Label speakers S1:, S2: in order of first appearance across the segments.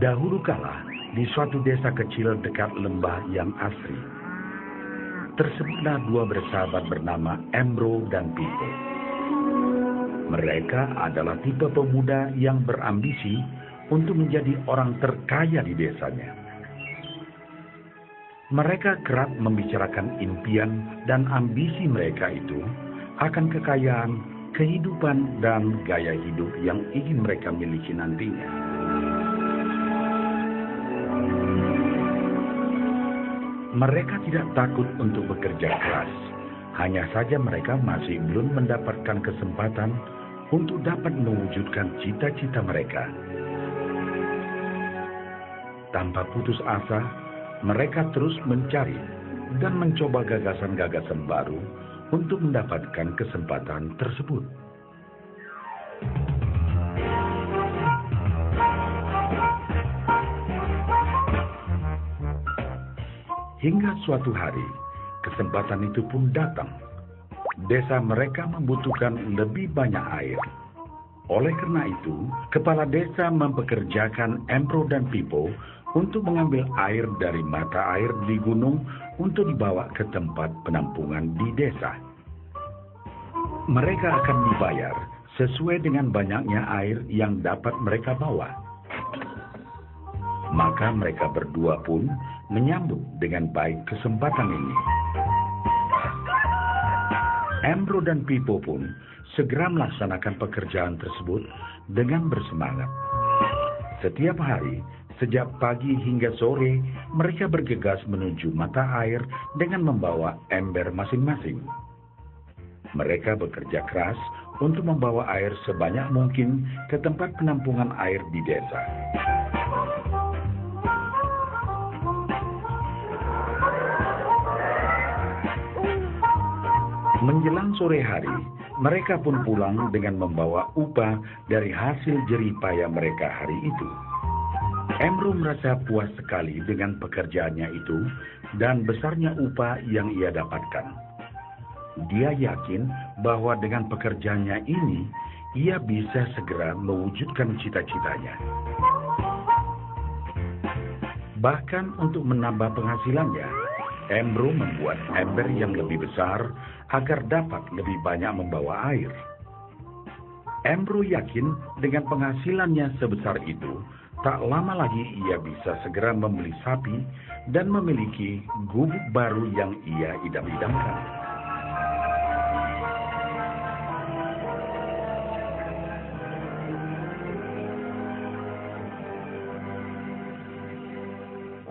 S1: Dahulu kala, di suatu desa kecil dekat lembah yang asri, tersebutlah dua bersahabat bernama Embro dan Pipo. Mereka adalah tipe pemuda yang berambisi untuk menjadi orang terkaya di desanya. Mereka kerap membicarakan impian dan ambisi mereka itu akan kekayaan, kehidupan, dan gaya hidup yang ingin mereka miliki nantinya. Mereka tidak takut untuk bekerja keras, hanya saja mereka masih belum mendapatkan kesempatan untuk dapat mewujudkan cita-cita mereka. Tanpa putus asa, mereka terus mencari dan mencoba gagasan-gagasan baru untuk mendapatkan kesempatan tersebut. Hingga suatu hari, kesempatan itu pun datang. Desa mereka membutuhkan lebih banyak air. Oleh karena itu, kepala desa mempekerjakan Embro dan Pipo untuk mengambil air dari mata air di gunung untuk dibawa ke tempat penampungan di desa. Mereka akan dibayar sesuai dengan banyaknya air yang dapat mereka bawa. Maka mereka berdua pun menyambut dengan baik kesempatan ini. Embro dan Pipo pun segera melaksanakan pekerjaan tersebut dengan bersemangat. Setiap hari, sejak pagi hingga sore, mereka bergegas menuju mata air dengan membawa ember masing-masing. Mereka bekerja keras untuk membawa air sebanyak mungkin ke tempat penampungan air di desa. Menjelang sore hari, mereka pun pulang dengan membawa upah dari hasil jerih payah mereka hari itu. Embro merasa puas sekali dengan pekerjaannya itu dan besarnya upah yang ia dapatkan. Dia yakin bahwa dengan pekerjaannya ini, ia bisa segera mewujudkan cita-citanya. Bahkan untuk menambah penghasilannya, Embro membuat ember yang lebih besar agar dapat lebih banyak membawa air. Embro yakin dengan penghasilannya sebesar itu, tak lama lagi ia bisa segera membeli sapi dan memiliki gubuk baru yang ia idam-idamkan.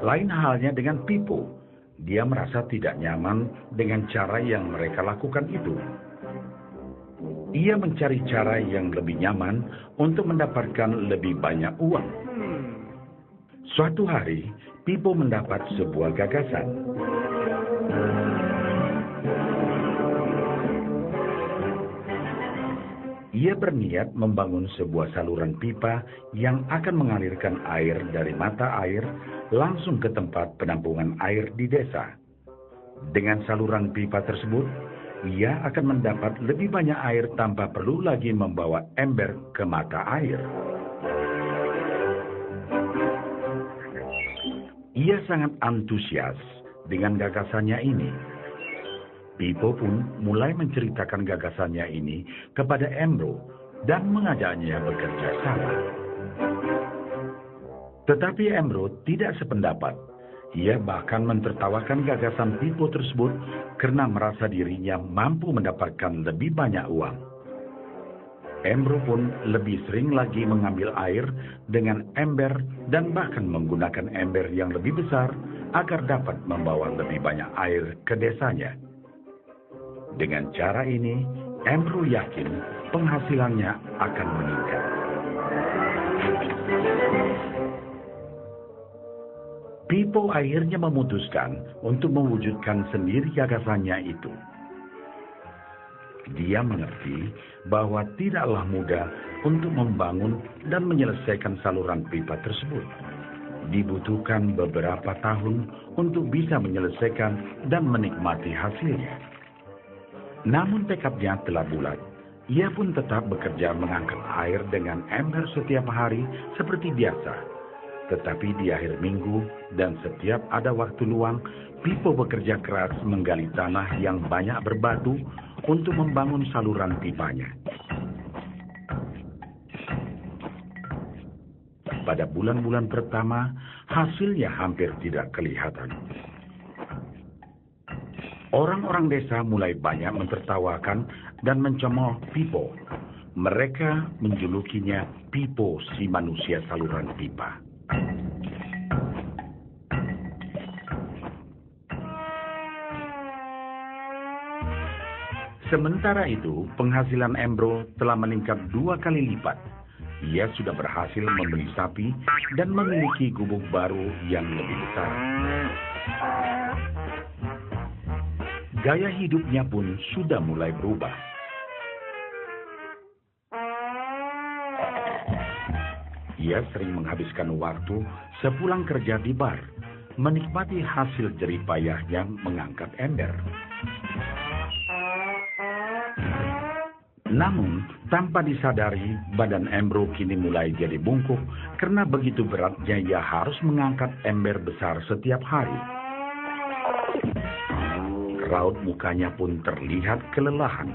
S1: Lain halnya dengan Pipo. Dia merasa tidak nyaman dengan cara yang mereka lakukan itu. Ia mencari cara yang lebih nyaman untuk mendapatkan lebih banyak uang. Suatu hari, Pipo mendapat sebuah gagasan. Ia berniat membangun sebuah saluran pipa yang akan mengalirkan air dari mata air langsung ke tempat penampungan air di desa. Dengan saluran pipa tersebut, ia akan mendapat lebih banyak air tanpa perlu lagi membawa ember ke mata air. Ia sangat antusias dengan gagasannya ini. Pipo pun mulai menceritakan gagasannya ini kepada Embro dan mengajaknya bekerja sama. Tetapi Embro tidak sependapat. Ia bahkan mentertawakan gagasan Pipo tersebut karena merasa dirinya mampu mendapatkan lebih banyak uang. Embro pun lebih sering lagi mengambil air dengan ember dan bahkan menggunakan ember yang lebih besar agar dapat membawa lebih banyak air ke desanya. Dengan cara ini, Embro yakin penghasilannya akan meningkat. Pipo akhirnya memutuskan untuk mewujudkan sendiri gagasannya itu. Dia mengerti bahwa tidaklah mudah untuk membangun dan menyelesaikan saluran pipa tersebut. Dibutuhkan beberapa tahun untuk bisa menyelesaikan dan menikmati hasilnya. Namun tekadnya telah bulat. Ia pun tetap bekerja mengangkat air dengan ember setiap hari seperti biasa. Tetapi di akhir minggu dan setiap ada waktu luang, Pipo bekerja keras menggali tanah yang banyak berbatu untuk membangun saluran pipanya. Pada bulan-bulan pertama, hasilnya hampir tidak kelihatan. Orang-orang desa mulai banyak mentertawakan dan mencemooh Pipo. Mereka menjulukinya Pipo si manusia saluran pipa. Sementara itu, penghasilan Embro telah meningkat 2 kali lipat. Ia sudah berhasil membeli sapi dan memiliki gubuk baru yang lebih besar. Gaya hidupnya pun sudah mulai berubah. Ia sering menghabiskan waktu sepulang kerja di bar, menikmati hasil jerih payahnya mengangkat ember. Namun, tanpa disadari, badan Embro kini mulai jadi bungkuk karena begitu beratnya ia harus mengangkat ember besar setiap hari. Raut mukanya pun terlihat kelelahan.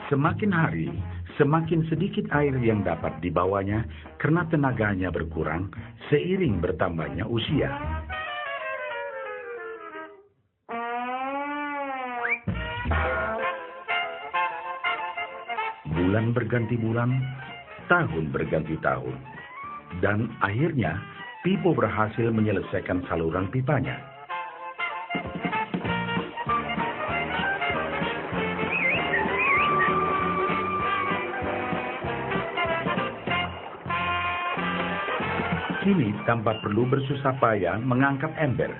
S1: Semakin hari, semakin sedikit air yang dapat dibawanya karena tenaganya berkurang seiring bertambahnya usia. Bulan berganti bulan, tahun berganti tahun. Dan akhirnya, Pipo berhasil menyelesaikan saluran pipanya. Kini, tanpa perlu bersusah payah mengangkat ember,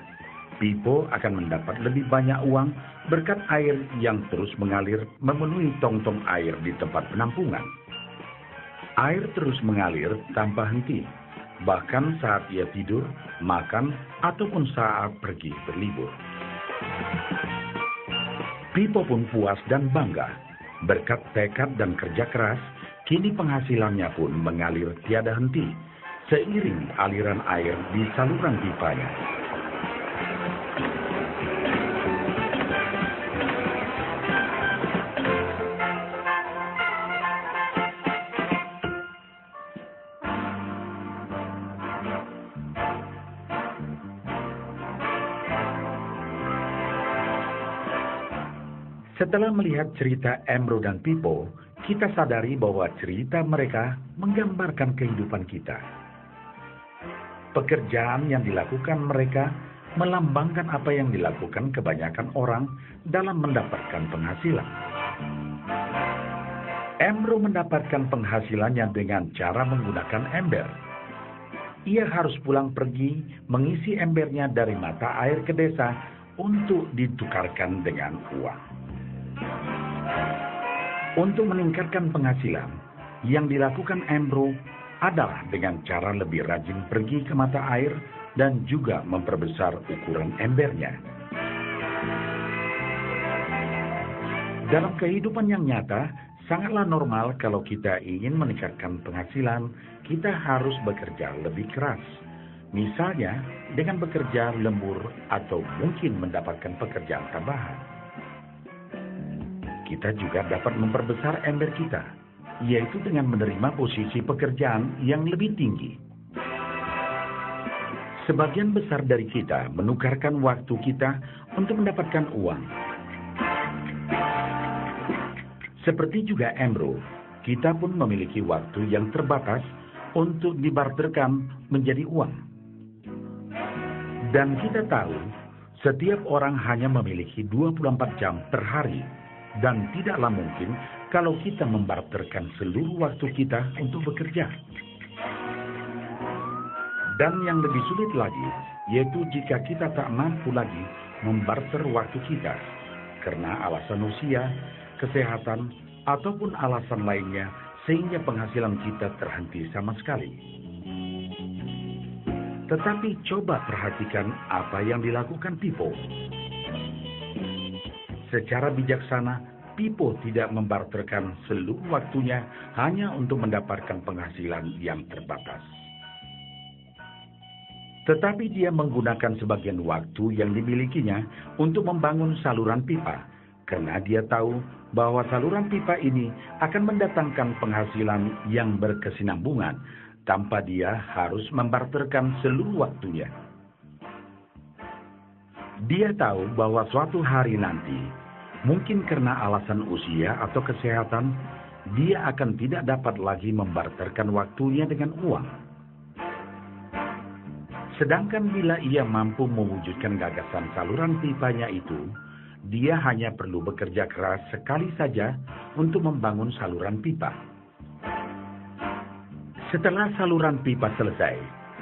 S1: Pipo akan mendapat lebih banyak uang berkat air yang terus mengalir memenuhi tong-tong air di tempat penampungan. Air terus mengalir tanpa henti, bahkan saat ia tidur, makan, ataupun saat pergi berlibur. Pipo pun puas dan bangga. Berkat tekad dan kerja keras, kini penghasilannya pun mengalir tiada henti, seiring aliran air di saluran pipanya. Setelah melihat cerita Embro dan Pipo, kita sadari bahwa cerita mereka menggambarkan kehidupan kita. Pekerjaan yang dilakukan mereka melambangkan apa yang dilakukan kebanyakan orang dalam mendapatkan penghasilan. Embro mendapatkan penghasilannya dengan cara menggunakan ember. Ia harus pulang pergi mengisi embernya dari mata air ke desa untuk ditukarkan dengan uang. Untuk meningkatkan penghasilan, yang dilakukan Embro adalah dengan cara lebih rajin pergi ke mata air dan juga memperbesar ukuran embernya. Dalam kehidupan yang nyata, sangatlah normal kalau kita ingin meningkatkan penghasilan, kita harus bekerja lebih keras. Misalnya, dengan bekerja lembur atau mungkin mendapatkan pekerjaan tambahan. Kita juga dapat memperbesar ember kita, yaitu dengan menerima posisi pekerjaan yang lebih tinggi. Sebagian besar dari kita menukarkan waktu kita untuk mendapatkan uang. Seperti juga Embro, kita pun memiliki waktu yang terbatas untuk dibarterkan menjadi uang. Dan kita tahu, setiap orang hanya memiliki 24 jam per hari. Dan tidaklah mungkin kalau kita membarterkan seluruh waktu kita untuk bekerja. Dan yang lebih sulit lagi, yaitu jika kita tak mampu lagi membarter waktu kita, karena alasan usia, kesehatan, ataupun alasan lainnya, sehingga penghasilan kita terhenti sama sekali. Tetapi coba perhatikan apa yang dilakukan Pipo. Secara bijaksana, Pipo tidak membarterkan seluruh waktunya hanya untuk mendapatkan penghasilan yang terbatas. Tetapi dia menggunakan sebagian waktu yang dimilikinya untuk membangun saluran pipa, karena dia tahu bahwa saluran pipa ini akan mendatangkan penghasilan yang berkesinambungan tanpa dia harus membarterkan seluruh waktunya. Dia tahu bahwa suatu hari nanti, mungkin karena alasan usia atau kesehatan, dia akan tidak dapat lagi membarterkan waktunya dengan uang. Sedangkan bila ia mampu mewujudkan gagasan saluran pipanya itu, dia hanya perlu bekerja keras sekali saja untuk membangun saluran pipa. Setelah saluran pipa selesai,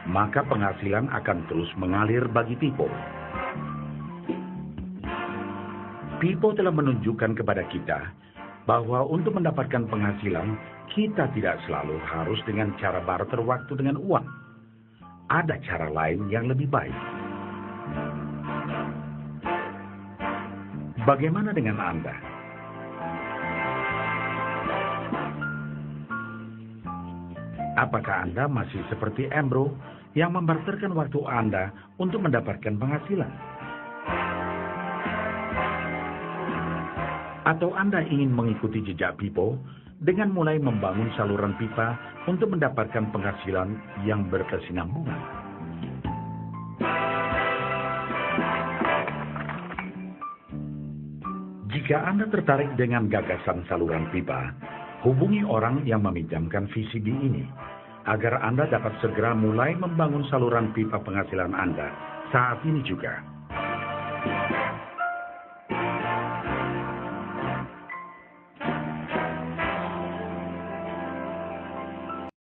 S1: maka penghasilan akan terus mengalir bagi Pipo. Pipo telah menunjukkan kepada kita bahwa untuk mendapatkan penghasilan, kita tidak selalu harus dengan cara barter waktu dengan uang. Ada cara lain yang lebih baik. Bagaimana dengan Anda? Apakah Anda masih seperti Ambro yang membarterkan waktu Anda untuk mendapatkan penghasilan? Atau Anda ingin mengikuti jejak Pipo dengan mulai membangun saluran pipa untuk mendapatkan penghasilan yang berkesinambungan? Jika Anda tertarik dengan gagasan saluran pipa, hubungi orang yang meminjamkan VCD ini, agar Anda dapat segera mulai membangun saluran pipa penghasilan Anda saat ini juga.